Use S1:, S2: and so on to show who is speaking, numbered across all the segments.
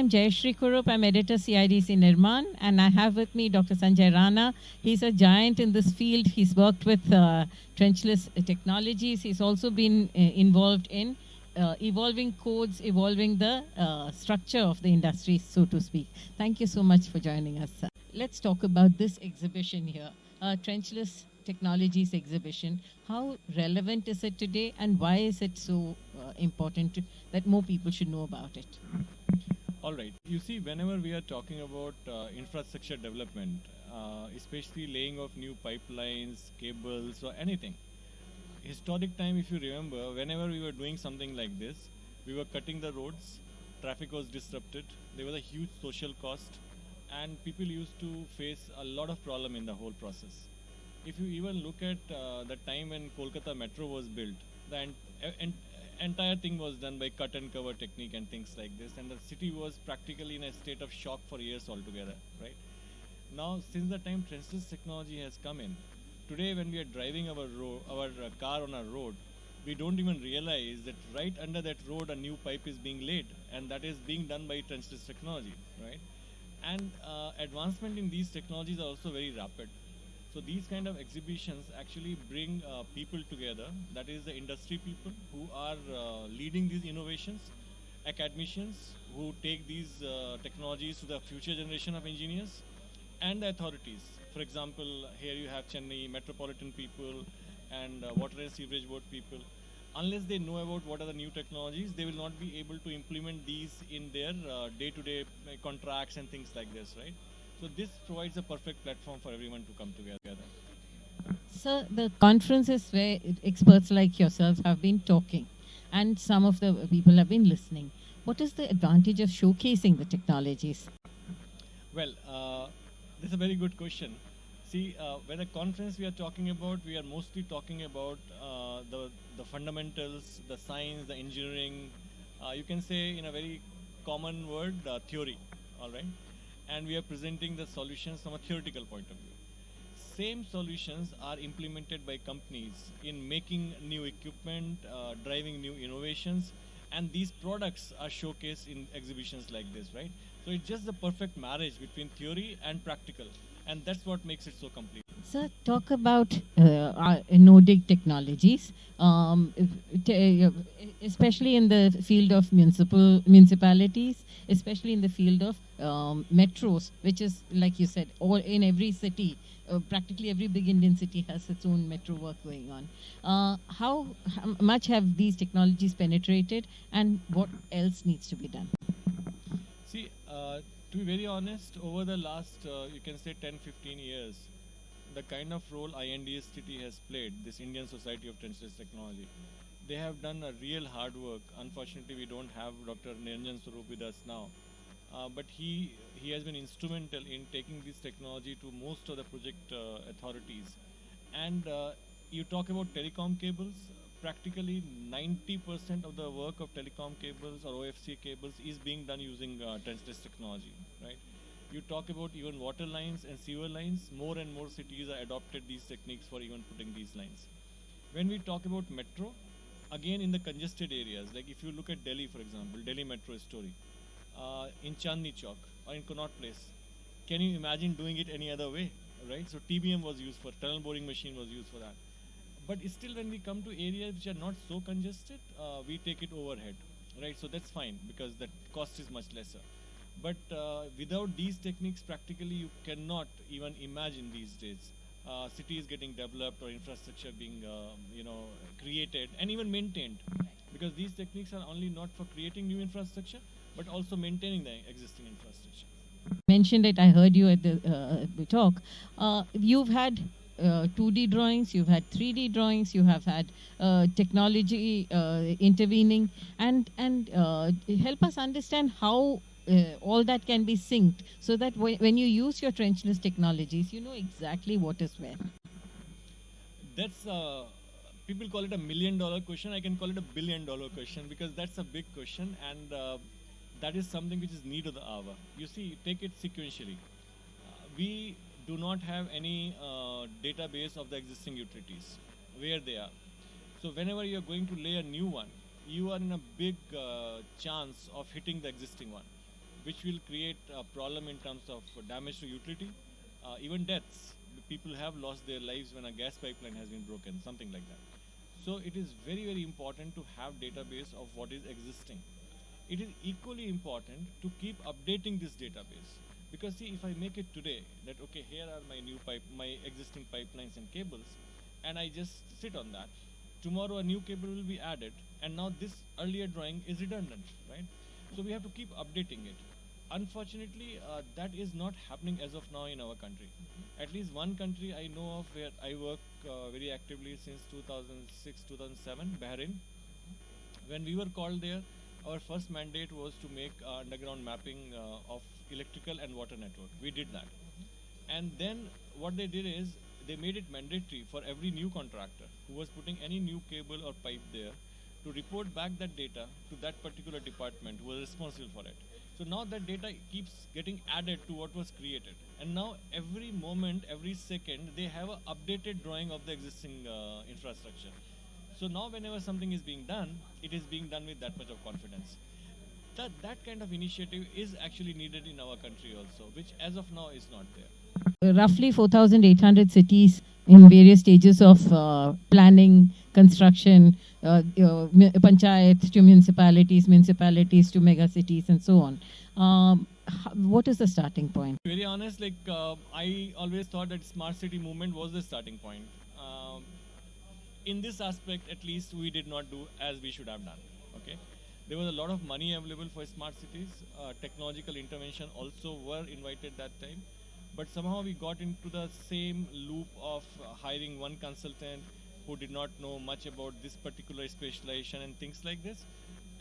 S1: I'm Jayashree Kurup. I'm editor CIDC Nirman, and I have with me Dr. Sanjay Rana. He's a giant in this field. He's worked with Trenchless Technologies. He's also been involved in evolving codes, evolving the structure of the industry, so to speak. Thank you so much for joining us, sir. Let's talk about this exhibition here, Trenchless Technologies exhibition. How relevant is it today, and why is it so important that more people should know about it?
S2: All right. You see, whenever we are talking about infrastructure development, especially laying of new pipelines, cables, or anything, historic time, if you remember, whenever we were doing something like this, we were cutting the roads, traffic was disrupted, there was a huge social cost, and people used to face a lot of problem in the whole process. If you even look at the time when Kolkata Metro was built, the entire thing was done by cut and cover technique and things like this, and the city was practically in a state of shock for years altogether, right? Now, since the time Trenchless technology has come in, today when we are driving our car on a road, we don't even realize that right under that road a new pipe is being laid, and that is being done by Trenchless technology, right? And advancement in these technologies are also very rapid. So these kind of exhibitions actually bring people together, that is the industry people who are leading these innovations, academicians who take these technologies to the future generation of engineers, and the authorities. For example, here you have Chennai metropolitan people and water and sewerage board people. Unless they know about what are the new technologies, they will not be able to implement these in their day-to-day contracts and things like this, right? So this provides a perfect platform for everyone to come together.
S1: Sir, the conference is where experts like yourself have been talking, and some of the people have been listening. What is the advantage of showcasing the technologies?
S2: Well, this is a very good question. See, when a conference we are talking about, we are mostly talking about the fundamentals, the science, the engineering. You can say in a very common word, theory, all right? And we are presenting the solutions from a theoretical point of view. Same solutions are implemented by companies in making new equipment, driving new innovations, and these products are showcased in exhibitions like this, right? So it's just the perfect marriage between theory and practical, and that's what makes it so complete.
S1: Sir, talk about Nordic technologies, especially in the field of municipalities, especially in the field of metros, which is, like you said, all in every city. Practically every big Indian city has its own metro work going on. How much have these technologies penetrated, and what else needs to be done?
S2: See, to be very honest, over the last, you can say 10-15 years, the kind of role IndSTT has played, this Indian Society of Trenchless Technology, they have done a real hard work. Unfortunately, we don't have Dr. Niranjan Swarup with us now. But he has been instrumental in taking this technology to most of the project authorities. And you talk about telecom cables, practically 90% of the work of telecom cables or OFC cables is being done using Trenchless technology, right? You talk about even water lines and sewer lines, more and more cities are adopted these techniques for even putting these lines. When we talk about metro, again in the congested areas, like if you look at Delhi, for example, Delhi metro story, in Chandni Chowk or in Connaught Place, can you imagine doing it any other way, right? So TBM was used for, tunnel boring machine was used for that. But still when we come to areas which are not so congested, we take it overhead, right? So that's fine because the cost is much lesser. But without these techniques, practically you cannot even imagine these days cities getting developed or infrastructure being created and even maintained, because these techniques are only not for creating new infrastructure but also maintaining the existing infrastructure.
S1: Mentioned it, I heard you at the talk. You've had 2D drawings, you've had 3D drawings, you have had technology intervening, and help us understand how all that can be synced, so that when you use your trenchless technologies, you know exactly what is where.
S2: That's people call it $1 million question. I can call it $1 billion question, because that's a big question, and that is something which is need of the hour. You see, take it sequentially. We do not have any database of the existing utilities, where they are. So whenever you are going to lay a new one, you are in a big chance of hitting the existing one. which will create a problem in terms of damage to utility, even deaths. People have lost their lives when a gas pipeline has been broken, something like that. So it is very, very important to have database of what is existing. It is equally important to keep updating this database, because see, if I make it today that okay, here are my existing pipelines and cables, and I just sit on that, tomorrow a new cable will be added, and now this earlier drawing is redundant, right? So we have to keep updating it. Unfortunately, that is not happening as of now in our country. At least one country I know of where I work very actively since 2006, 2007, Bahrain. When we were called there, our first mandate was to make underground mapping of electrical and water network. We did that. And then what they did is they made it mandatory for every new contractor who was putting any new cable or pipe there to report back that data to that particular department who was responsible for it. So now that data keeps getting added to what was created. And now every moment, every second, they have an updated drawing of the existing infrastructure. So now whenever something is being done, it is being done with that much of confidence. That kind of initiative is actually needed in our country also, which as of now is not there.
S1: Roughly 4,800 cities in various stages of planning, construction, panchayats to municipalities, municipalities to mega cities, and so on. What is the starting point?
S2: Very honest, like I always thought that smart city movement was the starting point. In this aspect, at least, we did not do as we should have done. Okay, there was a lot of money available for smart cities. Technological intervention also were invited that time, but somehow we got into the same loop of hiring one consultant who did not know much about this particular specialization and things like this.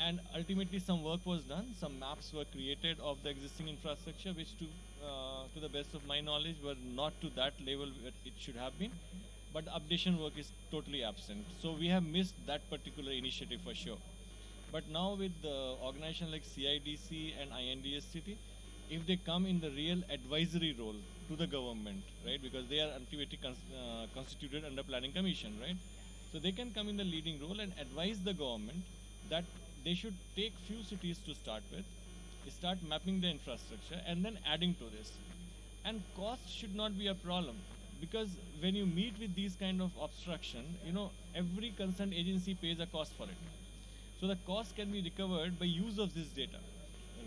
S2: And ultimately, some work was done. Some maps were created of the existing infrastructure, which, to the best of my knowledge, were not to that level that it should have been. But updation work is totally absent. So we have missed that particular initiative for sure. But now with the organization like CIDC and IndSTT, if they come in the real advisory role to the government, right, because they are ultimately constituted under planning commission, right, so they can come in the leading role and advise the government that they should take few cities to start with, start mapping the infrastructure and then adding to this. And cost should not be a problem, because when you meet with these kind of obstruction, every concerned agency pays a cost for it. So the cost can be recovered by use of this data,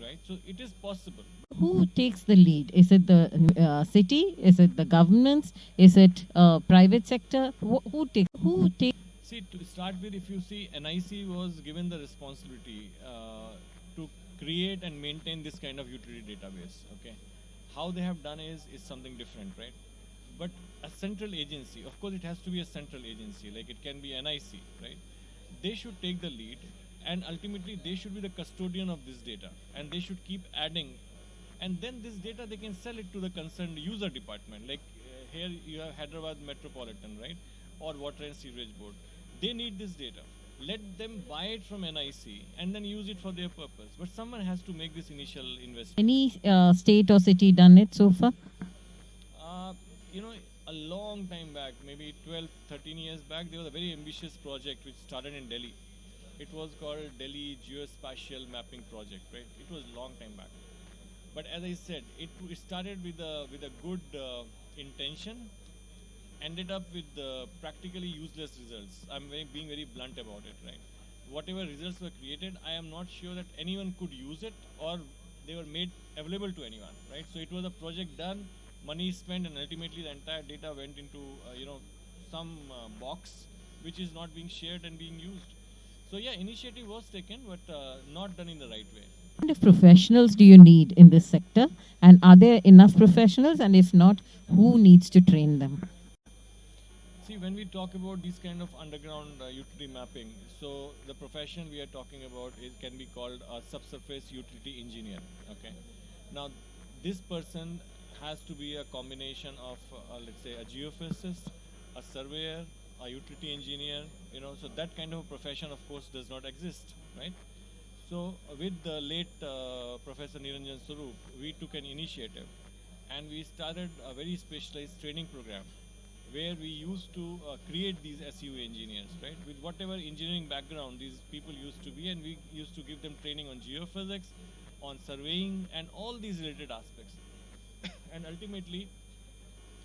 S2: right? So it is possible.
S1: Who takes the lead? Is it the city? Is it the governments? Is it private sector? Who takes?
S2: See, to start with, if you see, NIC was given the responsibility to create and maintain this kind of utility database. Okay, how they have done is something different, right? But a central agency, of course, it has to be a central agency. Like it can be NIC, right? They should take the lead, and ultimately they should be the custodian of this data, and they should keep adding. And then this data they can sell it to the concerned user department. Like here you have Hyderabad Metropolitan, right, or Water and Sewerage Board. They need this data. Let them buy it from NIC and then use it for their purpose. But someone has to make this initial investment.
S1: Any state or city done it so far?
S2: A long time back, maybe 12, 13 years back, there was a very ambitious project which started in Delhi. It was called Delhi Geospatial Mapping Project, right? It was a long time back. But as I said, it started with a good intention, ended up with practically useless results. I'm being very blunt about it, right? Whatever results were created, I am not sure that anyone could use it or they were made available to anyone, right? So it was a project done, money spent, and ultimately the entire data went into some box which is not being shared and being used. So yeah, initiative was taken, but not done in the right way.
S1: What kind of professionals do you need in this sector, and are there enough professionals, and if not, who needs to train them?
S2: See, when we talk about these kind of underground utility mapping, so the profession we are talking about can be called a subsurface utility engineer. Okay, now this person has to be a combination of let's say a geophysicist, a surveyor, a utility engineer. So that kind of a profession, of course, does not exist, right? So with the late Professor Niranjan Swarup, we took an initiative and we started a very specialized training program where we used to create these SU engineers, right? With whatever engineering background these people used to be, and we used to give them training on geophysics, on surveying and all these related aspects. And ultimately,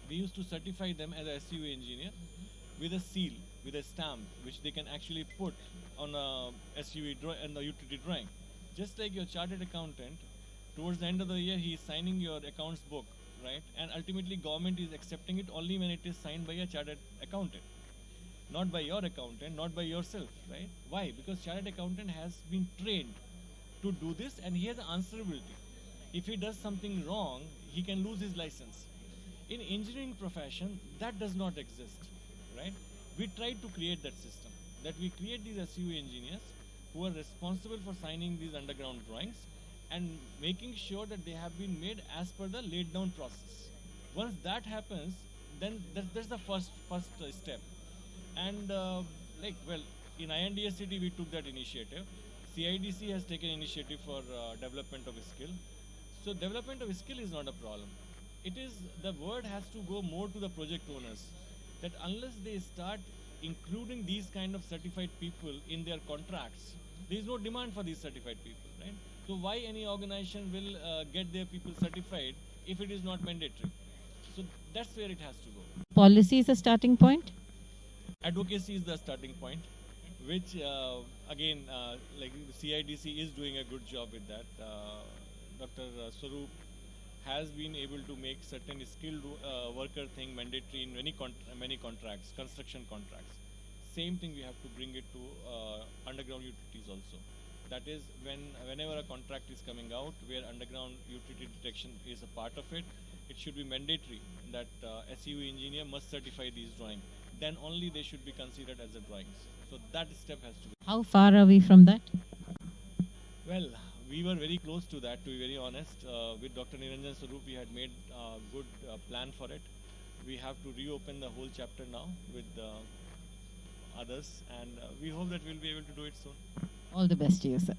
S2: we used to certify them as a SUV engineer with a seal, with a stamp, which they can actually put on a SUV and the utility drawing. Just like your chartered accountant, towards the end of the year, he is signing your accounts book, right? And ultimately, government is accepting it only when it is signed by a chartered accountant, not by your accountant, not by yourself, right? Why? Because chartered accountant has been trained to do this, and he has answerability. If he does something wrong, he can lose his license. In engineering profession, that does not exist, right? We try to create that system, that we create these SUV engineers who are responsible for signing these underground drawings and making sure that they have been made as per the laid down process. Once that happens, then that's the first step. And in IndSTT we took that initiative. CIDC has taken initiative for development of a skill. So development of a skill is not a problem. It is, the word has to go more to the project owners, that unless they start including these kind of certified people in their contracts, there is no demand for these certified people, right? So why any organization will get their people certified if it is not mandatory? So that's where it has to go.
S1: Policy is a starting point?
S2: Advocacy is the starting point, which again, like the CIDC is doing a good job with that. Dr. Swaroop has been able to make certain skilled worker thing mandatory in many contracts, construction contracts. Same thing we have to bring it to underground utilities also. That is, whenever a contract is coming out where underground utility detection is a part of it, it should be mandatory that SUV engineer must certify these drawings. Then only they should be considered as the drawings. So that step has to be.
S1: How far are we from that?
S2: Well, we were very close to that, to be very honest. With Dr. Niranjan Swaroop, we had made a good plan for it. We have to reopen the whole chapter now with others, and we hope that we'll be able to do it soon.
S1: All the best to you, sir.